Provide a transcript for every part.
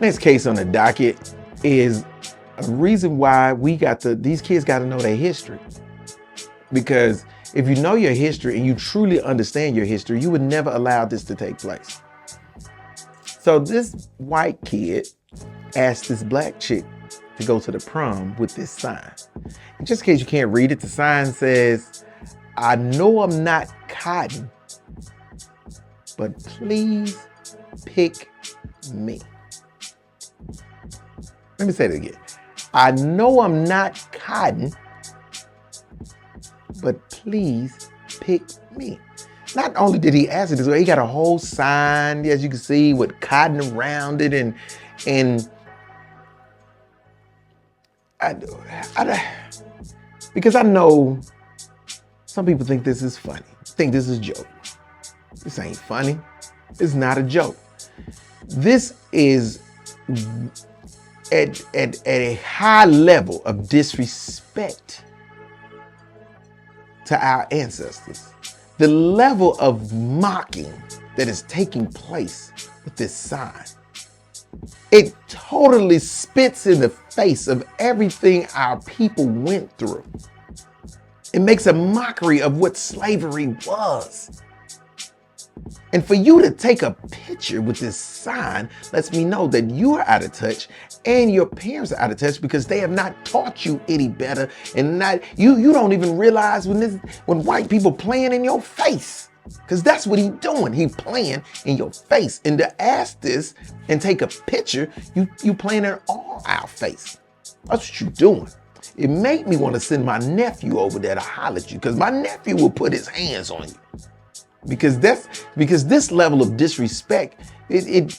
Next case on the docket is a reason why these kids got to know their history. Because if you know your history and you truly understand your history, you would never allow this to take place. So this white kid asked this black chick to go to the prom with this sign. And just in case you can't read it, the sign says, "I know I'm not cotton, but please pick me." Let me say that again. I know I'm not cotton, but please pick me. Not only did he ask it this way, he got a whole sign, as you can see, with cotton around it, and because I know some people think this is funny, think this is a joke. This ain't funny. It's not a joke. This is at a high level of disrespect to our ancestors. The level of mocking that is taking place with this sign. It totally spits in the face of everything our people went through. It makes a mockery of what slavery was. And for you to take a picture with this sign lets me know that you are out of touch and your parents are out of touch because they have not taught you any better. And you don't even realize when white people playing in your face, because that's what he doing. He playing in your face. And to ask this and take a picture, you playing in all our face. That's what you doing. It made me want to send my nephew over there to holler at you, because my nephew will put his hands on you. Because this level of disrespect, and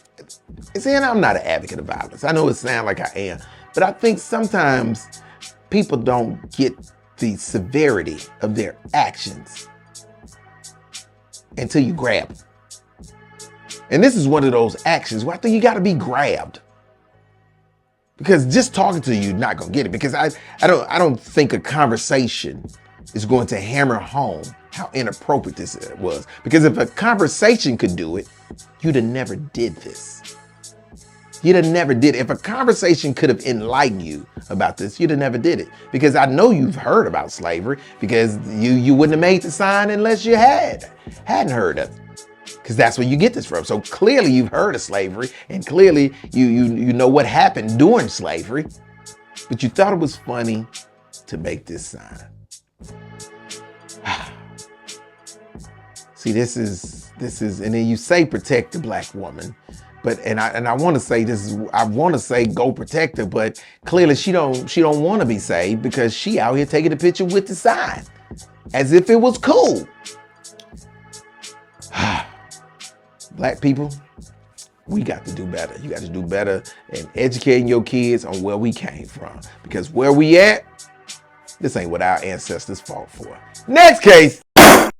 I'm not an advocate of violence. I know it sounds like I am, but I think sometimes people don't get the severity of their actions until you grab them. And this is one of those actions where I think you got to be grabbed. Because just talking to you, not gonna get it. Because I don't think a conversation is going to hammer home how inappropriate this was. Because if a conversation could do it, you'd have never did this. You'd have never did it. If a conversation could have enlightened you about this, you'd have never did it. Because I know you've heard about slavery, because you wouldn't have made the sign unless you hadn't heard of it. Because that's where you get this from. So clearly you've heard of slavery, and clearly you know what happened during slavery, but you thought it was funny to make this sign. See, this is, and then you say protect the black woman, but I want to say I want to say go protect her, but clearly she don't want to be saved, because she out here taking a picture with the sign as if it was cool. Black people, we got to do better. You got to do better in educating your kids on where we came from, because where we at, this ain't what our ancestors fought for. Next case.